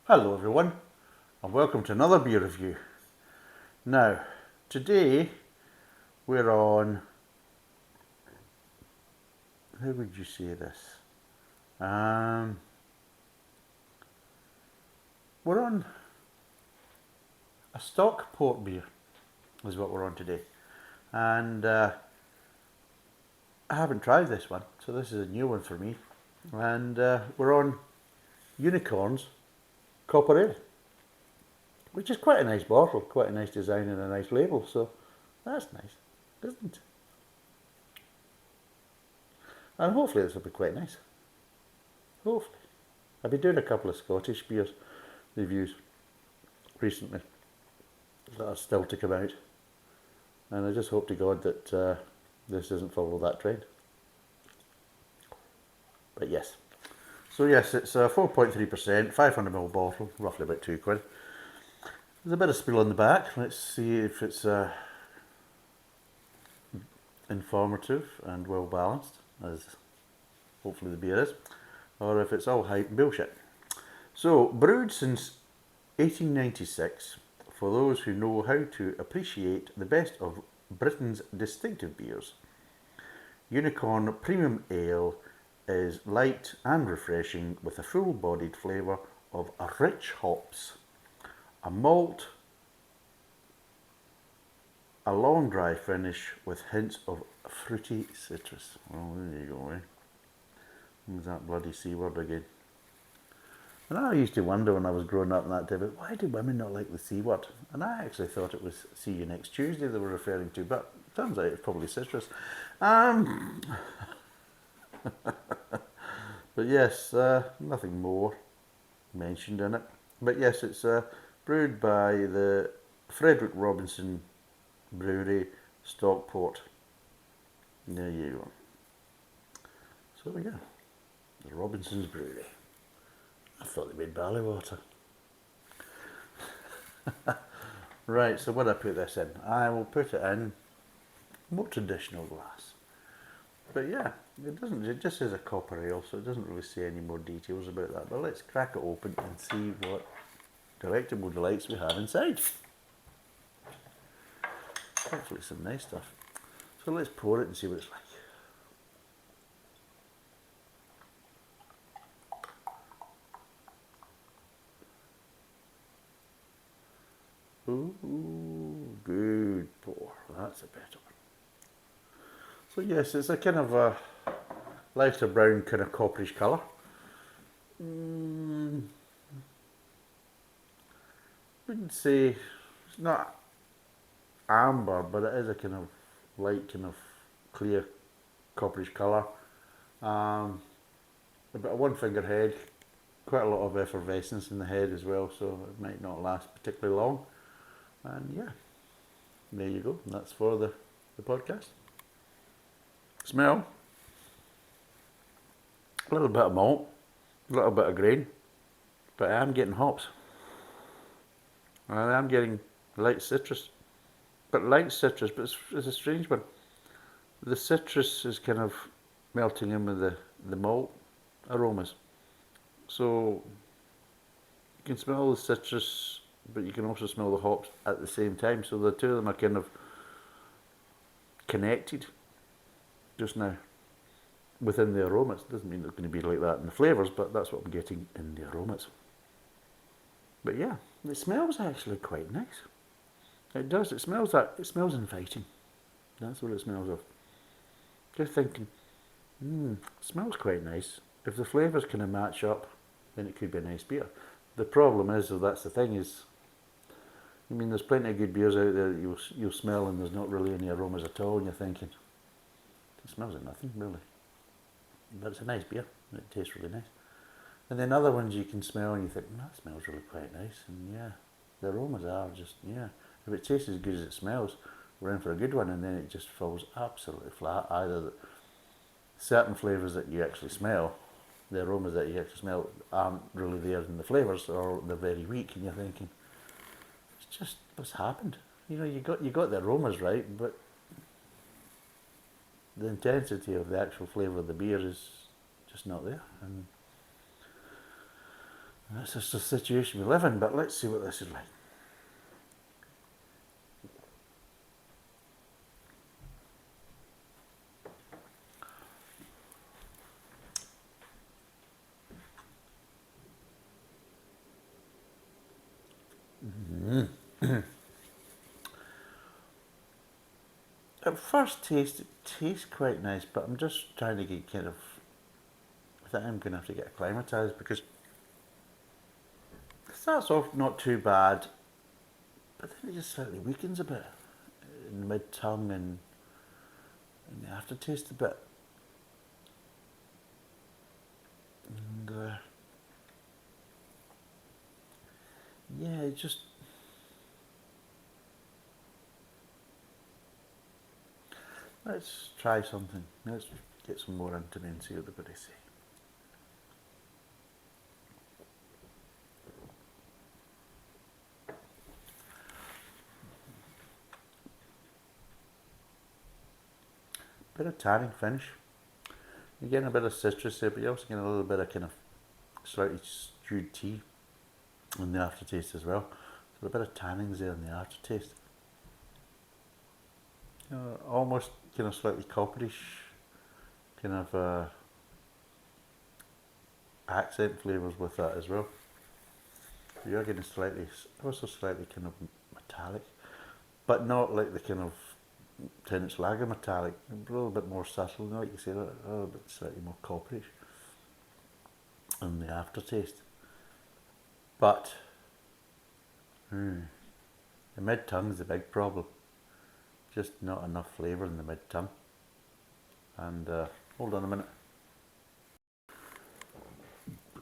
Hello everyone, and welcome to another beer review. Now, today we're on, how would you say this? We're on a Stockport beer is what we're on today. And I haven't tried this one, so this is a new one for me. And we're on Unicorn's Copper Ale, which is quite a nice bottle, quite a nice design and a nice label, so that's nice, isn't it? And hopefully this will be quite nice. Hopefully. I've been doing a couple of Scottish beers reviews recently that are still to come out, and I just hope to God that this doesn't follow that trend. But yes. So yes, it's a 4.3%, 500ml bottle, roughly about £2. There's a bit of spill on the back. Let's see if it's informative and well balanced, as hopefully the beer is, or if it's all hype and bullshit. So, brewed since 1896, for those who know how to appreciate the best of Britain's distinctive beers, Unicorn Premium Ale is light and refreshing with a full-bodied flavour of rich hops, a malt, a long dry finish with hints of fruity citrus. Oh, there you go, eh? What was that bloody C word again? And I used to wonder when I was growing up in that day, but why do women not like the C word? And I actually thought it was see you next Tuesday they were referring to, but it turns out it's probably citrus. But yes, nothing more mentioned in it. But yes, it's brewed by the Frederick Robinson Brewery, Stockport. There you go. So there we go. The Robinson's Brewery. I thought they made barley water. Right, so what do I put this in? I will put it in more traditional glass. But yeah, it just says a copper ale, so it doesn't really say any more details about that. But let's crack it open and see what delectable delights we have inside. Hopefully some nice stuff. So let's pour it and see what it's like. Ooh, good pour. That's a better one. So yes, it's a kind of a lighter brown, kind of copperish colour. Wouldn't say it's not amber, but it is a kind of light, kind of clear copperish colour. About a one finger head, quite a lot of effervescence in the head as well, so it might not last particularly long. And yeah, there you go. That's for the podcast. Smell. A little bit of malt, a little bit of grain, but I am getting hops. And I am getting light citrus. But it's a strange one. The citrus is kind of melting in with the malt aromas. So you can smell the citrus, but you can also smell the hops at the same time. So the two of them are kind of connected just now within the aromas. Doesn't mean it's going to be like that in the flavours, but that's what I'm getting in the aromas. But yeah, it smells actually quite nice. It does. It smells inviting. That's what it smells of. Just thinking, it smells quite nice. If the flavours kind of match up, then it could be a nice beer. The problem is, that's the thing is, I mean, there's plenty of good beers out there that you'll smell and there's not really any aromas at all, and you're thinking, it smells of nothing really. But it's a nice beer. It tastes really nice. And then other ones you can smell and you think, that smells really quite nice. And yeah, the aromas are just, yeah. If it tastes as good as it smells, we're in for a good one, and then it just falls absolutely flat. Either certain flavours that you actually smell, the aromas that you actually smell aren't really there in the flavours, or they're very weak, and you're thinking, it's just, what's happened? You know, you got the aromas right, but the intensity of the actual flavour of the beer is just not there. And That's just the situation we live in, but let's see what this is like. At first taste, it tastes quite nice, but I'm just trying to get kind of, I think I'm going to have to get acclimatised because it starts off not too bad, but then it just slightly weakens a bit in the mid-tongue and in the aftertaste a bit. And yeah, it just, let's try something. Let's get some more into me and see what they're going to say. Bit of tanning finish. You're getting a bit of citrus there, but you're also getting a little bit of kind of slightly stewed tea in the aftertaste as well. So a bit of tannins there in the aftertaste. Almost kind of slightly copperish, kind of accent flavours with that as well. So you're getting slightly, also slightly kind of metallic, but not like the kind of 10-inch lager metallic, a little bit more subtle, like you say, a little bit slightly more copperish in the aftertaste. But the mid-tongue is the big problem. Just not enough flavour in the mid-tongue. And hold on a minute.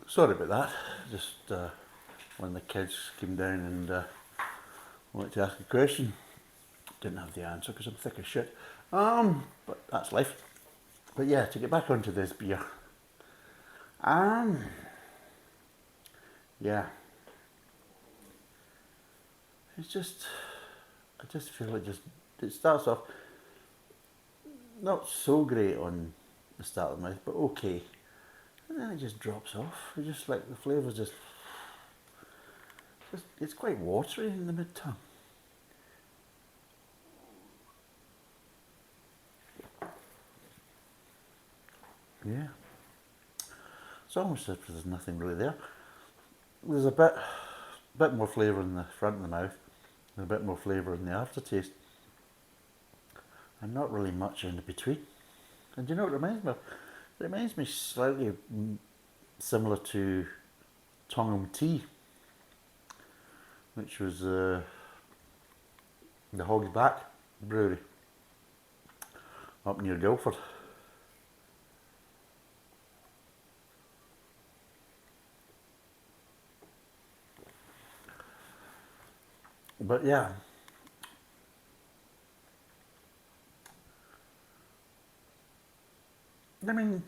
Sorry about that. Just when the kids came down and wanted to ask a question, didn't have the answer because I'm thick as shit. But that's life. But yeah, to get back onto this beer. Yeah. It's just, I just feel it starts off not so great on the start of the mouth, but okay. And then it just drops off. It's just like the flavour's just, it's quite watery in the mid-tongue. Yeah. It's almost as if there's nothing really there. There's a bit more flavour in the front of the mouth, and a bit more flavour in the aftertaste, and not really much in between. And do you know what it reminds me of? It reminds me slightly similar to Tongham Tea, which was the Hog's Back brewery up near Guildford. But yeah, I mean,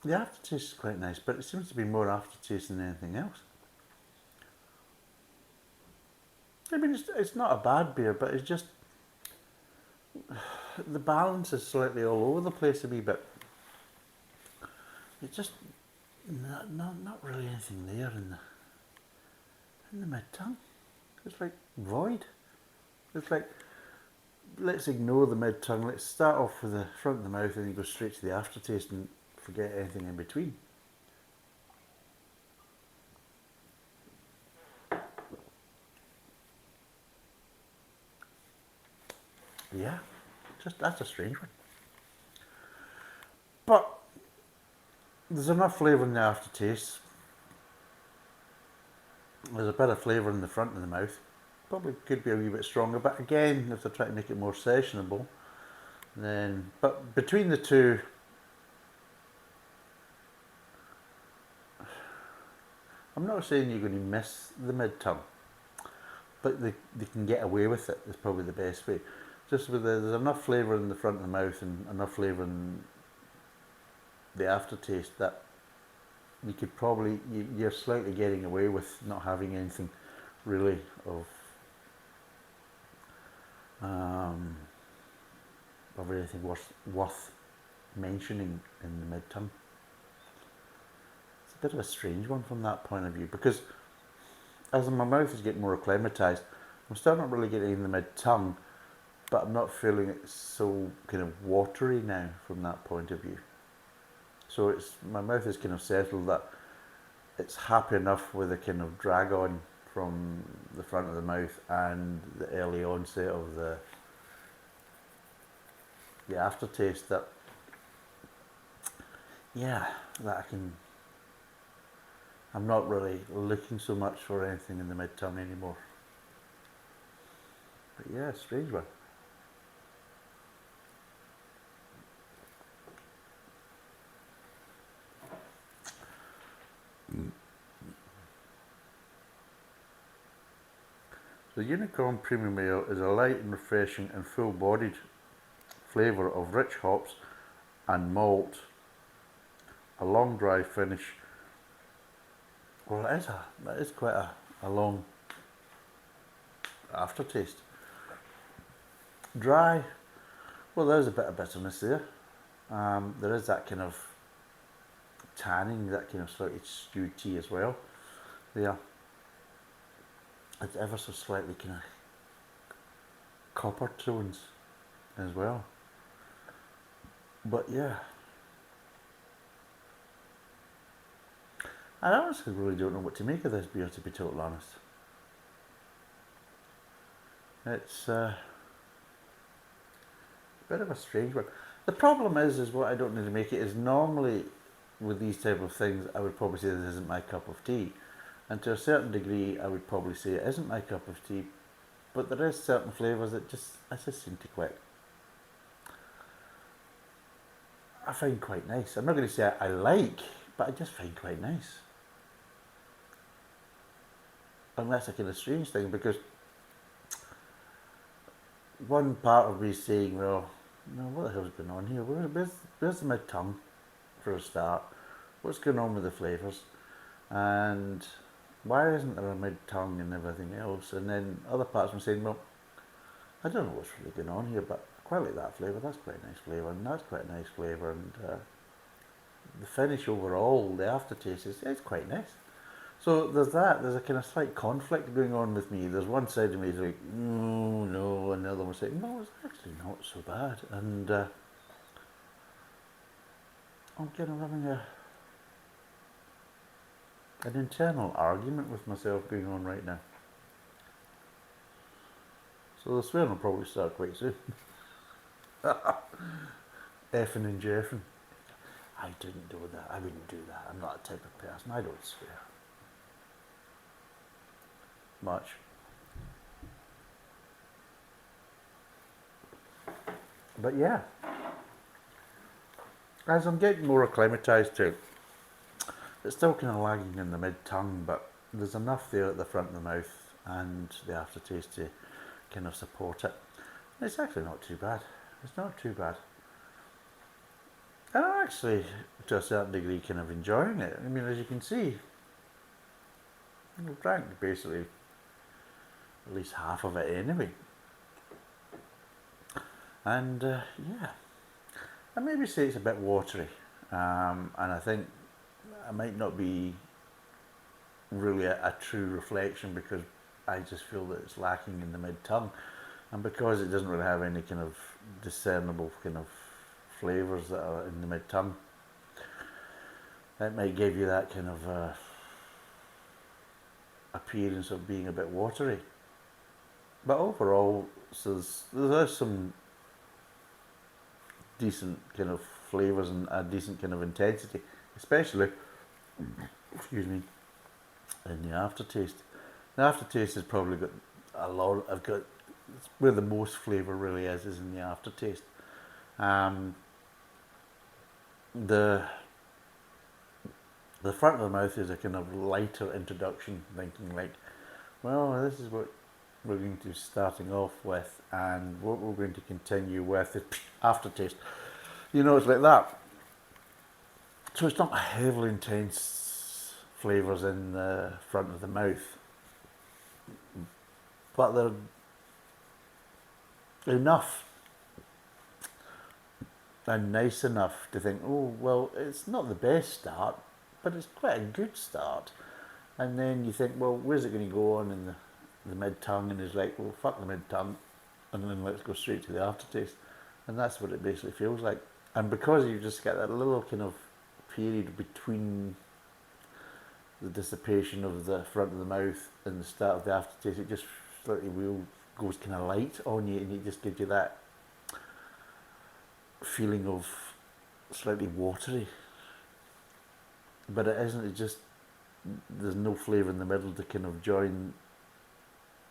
the aftertaste is quite nice, but it seems to be more aftertaste than anything else. I mean, it's not a bad beer, but it's just, the balance is slightly all over the place a wee bit. It's just not really anything there in the mid-tongue. It's like void. It's like, let's ignore the mid-tongue. Let's start off with the front of the mouth and then go straight to the aftertaste and forget anything in between. Yeah, just that's a strange one. But there's enough flavour in the aftertaste. There's a bit of flavour in the front of the mouth. Probably could be a wee bit stronger, but again, if they're trying to make it more sessionable, then, but between the two, I'm not saying you're going to miss the mid-tongue, but they can get away with it, is probably the best way. Just with there's enough flavour in the front of the mouth and enough flavour in the aftertaste that you could probably, you're slightly getting away with not having anything really of anything worth mentioning in the mid-tongue. It's a bit of a strange one from that point of view, because as my mouth is getting more acclimatised, I'm still not really getting in the mid-tongue, but I'm not feeling it so kind of watery now from that point of view. So it's, my mouth is kind of settled that it's happy enough with the kind of drag on from the front of the mouth and the early onset of the aftertaste that, yeah, that I can, I'm not really looking so much for anything in the mid-tongue anymore. But yeah, strange one. The Unicorn Premium Ale is a light and refreshing and full-bodied flavour of rich hops and malt. A long dry finish. Well, that is quite a long aftertaste. Dry. Well, there's a bit of bitterness there. There is that kind of tanning, that kind of slightly stewed tea as well. There. It's ever so slightly kind of copper tones as well. But yeah, I honestly really don't know what to make of this beer, to be totally honest. It's a bit of a strange one. The problem is what I don't need to make it is, normally with these type of things I would probably say this isn't my cup of tea, and to a certain degree I would probably say it isn't my cup of tea, but there is certain flavours that I just seem to I find quite nice. I'm not going to say I like, but I just find quite nice. And that's a kind of strange thing, because one part of me is saying, well, no, what the hell's going on here? Where's my tongue for a start? What's going on with the flavours? And why isn't there a mid-tongue and everything else? And then other parts of me saying, well, I don't know what's really going on here, but I quite like that flavour. That's quite a nice flavour, and that's quite a nice flavour. And the finish overall, the aftertaste is quite nice. So there's that. There's a kind of slight conflict going on with me. There's one side of me is like, no, and the other one saying, no, it's actually not so bad. And I'm kind of having an internal argument with myself going on right now. So the swearing will probably start quite soon. Effing and jeffing. I didn't do that. I wouldn't do that. I'm not that type of person. I don't swear much. But yeah, as I'm getting more acclimatised to it, it's still kind of lagging in the mid-tongue, but there's enough there at the front of the mouth and the aftertaste to kind of support it. It's actually not too bad. It's not too bad. And I'm actually, to a certain degree, kind of enjoying it. I mean, as you can see, I've drank basically at least half of it anyway. And yeah, I maybe say it's a bit watery, and I think I might not be really a true reflection, because I just feel that it's lacking in the mid-tongue, and because it doesn't really have any kind of discernible kind of flavours that are in the mid-tongue, that might give you that kind of appearance of being a bit watery. But overall, so there's some decent kind of flavours and a decent kind of intensity, especially, excuse me, in the aftertaste. The aftertaste has probably got a lot. It's where the most flavour really is in the aftertaste. The front of the mouth is a kind of lighter introduction, thinking like, well, this is what we're going to be starting off with, and what we're going to continue with is aftertaste. You know, it's like that. So it's not heavily intense flavours in the front of the mouth, but they're enough and nice enough to think, oh, well, it's not the best start, but it's quite a good start. And then you think, well, where's it going to go on in the mid-tongue? And it's like, well, fuck the mid-tongue, and then let's go straight to the aftertaste. And that's what it basically feels like. And because you just get that little kind of period between the dissipation of the front of the mouth and the start of the aftertaste, it just slightly goes kind of light on you, and it just gives you that feeling of slightly watery. But it isn't, it just, there's no flavour in the middle to kind of join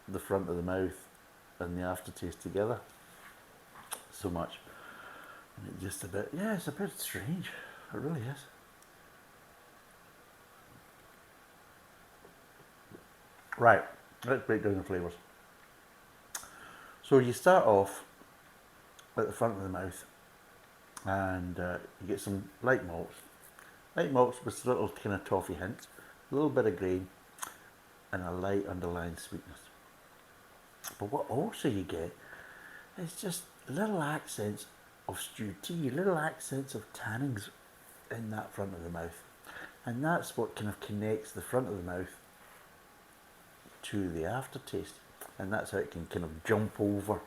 the front of the mouth and the aftertaste together so much. And it's just a bit, yeah, it's a bit strange. It really is. Right, let's break down the flavours. So you start off at the front of the mouth, and you get some light malts. Light malts with little kind of toffee hints, a little bit of grain, and a light underlying sweetness. But what also you get is just little accents of stewed tea, little accents of tannins in that front of the mouth. And that's what kind of connects the front of the mouth to the aftertaste. And that's how it can kind of jump over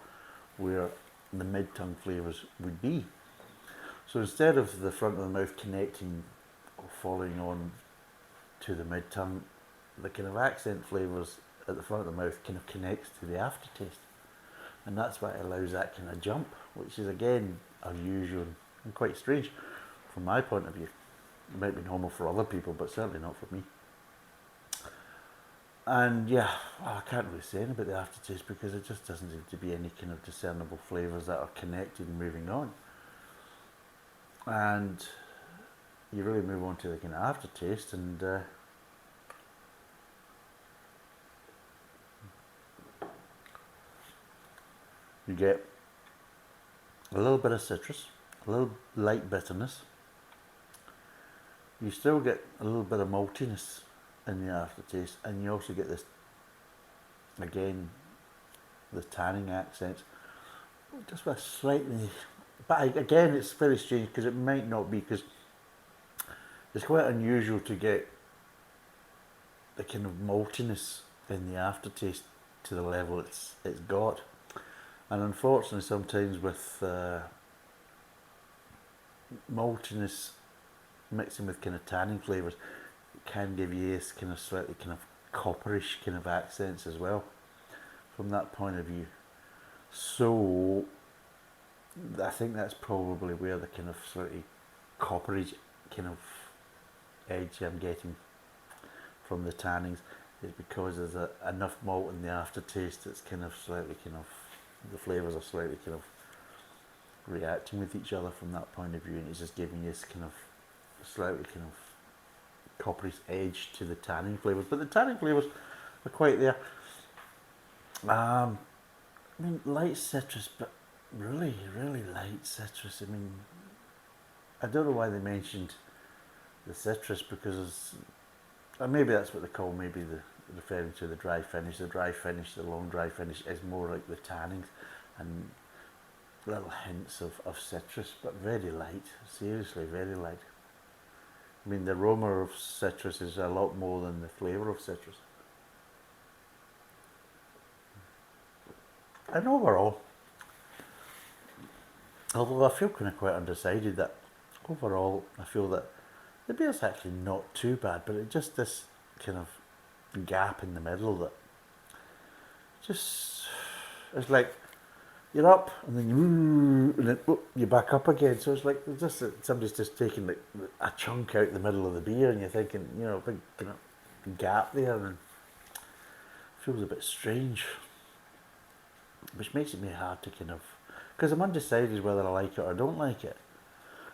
where the mid-tongue flavours would be. So instead of the front of the mouth connecting or following on to the mid-tongue, the kind of accent flavours at the front of the mouth kind of connects to the aftertaste. And that's why it allows that kind of jump, which is again unusual and quite strange from my point of view. It might be normal for other people, but certainly not for me. And yeah, I can't really say anything about the aftertaste because it just doesn't seem to be any kind of discernible flavours that are connected and moving on. And you really move on to the kind of aftertaste, and you get a little bit of citrus, a little light bitterness. You still get a little bit of maltiness in the aftertaste, and you also get this, again, the tanning accents, just with slightly, but again it's very strange because it might not be, because it's quite unusual to get the kind of maltiness in the aftertaste to the level it's got. And unfortunately sometimes with maltiness mixing with kind of tanning flavours, it can give you this kind of slightly kind of copperish kind of accents as well from that point of view. So I think that's probably where the kind of slightly coppery kind of edge I'm getting from the tannings is because there's enough malt in the aftertaste. It's kind of slightly kind of, the flavours are slightly kind of reacting with each other from that point of view, and it's just giving you this kind of slightly kind of coppery edge to the tanning flavours. But the tanning flavours are quite there. I mean, light citrus, but really, really light citrus. I mean, I don't know why they mentioned the citrus, because maybe that's what they call, maybe referring to the dry finish. The dry finish, the long dry finish, is more like the tannings and little hints of citrus, but very light, seriously very light. I mean, the aroma of citrus is a lot more than the flavour of citrus. And overall, although I feel kind of quite undecided, that overall I feel that the beer's actually not too bad, but it just, this kind of gap in the middle that just, it's like you're up and then you're back up again. So it's like just somebody's just taking like a chunk out the middle of the beer, and you're thinking, you know, big kind of gap there, and it feels a bit strange, which makes it me hard to kind of, because I'm undecided whether I like it or don't like it.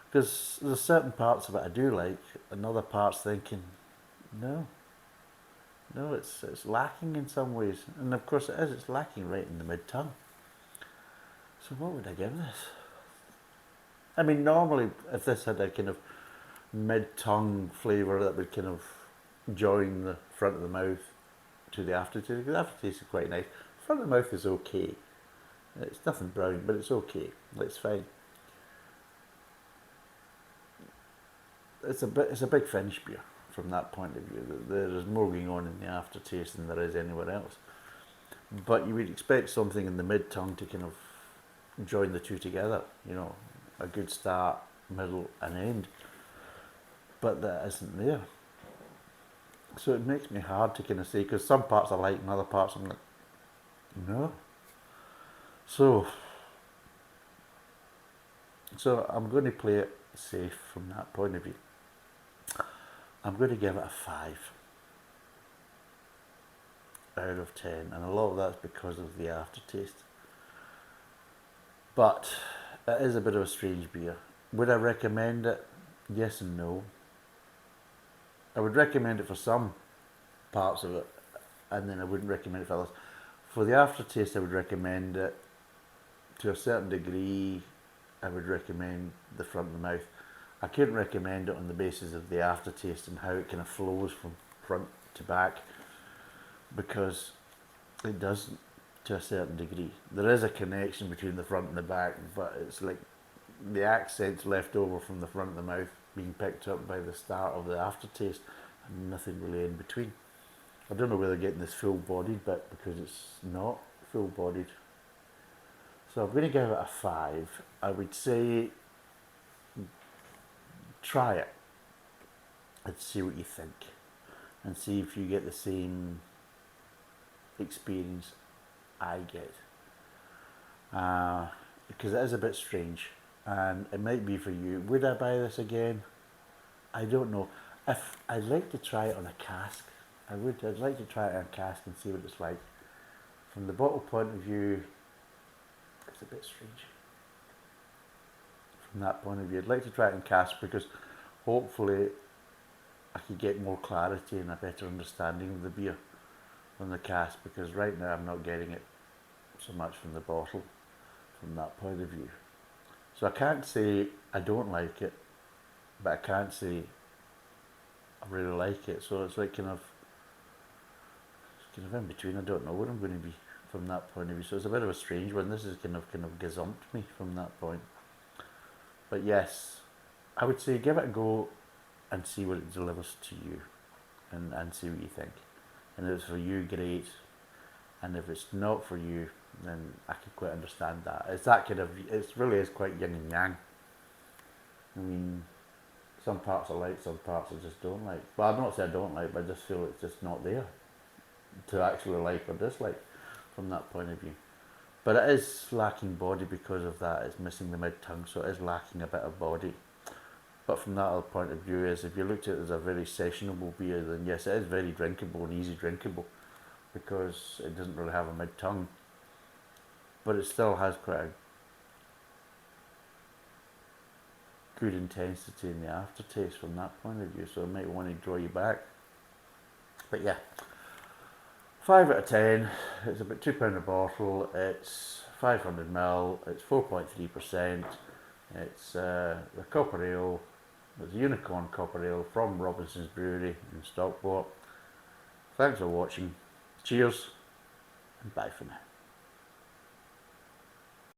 Because there's certain parts of it I do like, and other parts thinking, no, it's lacking in some ways. And of course it is, it's lacking right in the mid-tongue. So what would I give this? I mean, normally if this had a kind of mid-tongue flavour that would kind of join the front of the mouth to the aftertaste, because the aftertaste is quite nice. The front of the mouth is okay. It's nothing brilliant, but it's okay. It's fine. It's a big finish beer from that point of view. There is more going on in the aftertaste than there is anywhere else. But you would expect something in the mid-tongue to kind of join the two together, you know, a good start, middle and end. But that isn't there. So it makes me hard to kind of say, because some parts I like and other parts I'm like, no. So I'm going to play it safe from that point of view. I'm going to give it a 5 out of 10, and a lot of that's because of the aftertaste. But it is a bit of a strange beer. Would I recommend it? Yes and no. I would recommend it for some parts of it, and then I wouldn't recommend it for others. For the aftertaste, I would recommend it to a certain degree. I would recommend the front of the mouth. I couldn't recommend it on the basis of the aftertaste and how it kind of flows from front to back, because it doesn't to a certain degree. There is a connection between the front and the back, but it's like the accents left over from the front of the mouth being picked up by the start of the aftertaste and nothing really in between. I don't know whether they're getting this full-bodied bit because it's not full-bodied. So I'm going to give it a 5. I would say try it and see what you think, and see if you get the same experience I get, because it is a bit strange and it might be for you. Would I buy this again? I don't know. If I'd like to try it on a cask, I would. I'd like to try it on a cask and see what it's like. From the bottle point of view, it's a bit strange. From that point of view, I'd like to try it in cask because hopefully I could get more clarity and a better understanding of the beer from the cask, because right now I'm not getting it so much from the bottle from that point of view. So I can't say I don't like it, but I can't say I really like it. So it's like kind of in between. I don't know what I'm going to be from that point of view. So it's a bit of a strange one. This is kind of gazumped me from that point. But yes, I would say give it a go and see what it delivers to you, and see what you think. And if it's for you, great. And if it's not for you, then I could quite understand that. It's that kind of, it really is quite yin and yang. I mean, some parts I like, some parts I just don't like. Well, I'm not saying I don't like, but I just feel it's just not there to actually like or dislike from that point of view. But it is lacking body because of that. It's missing the mid-tongue, so it is lacking a bit of body. But from that other point of view, is if you looked at it as a very sessionable beer, then yes, it is very drinkable and easy drinkable, because it doesn't really have a mid-tongue, but it still has quite a good intensity in the aftertaste from that point of view, so it might want to draw you back. But yeah, 5 out of 10. It's about £2 a bottle. It's 500ml. It's 4.3%. It's the Copper Ale. It's a Unicorn Copper Ale from Robinson's Brewery in Stockport. Thanks for watching. Cheers and bye for now.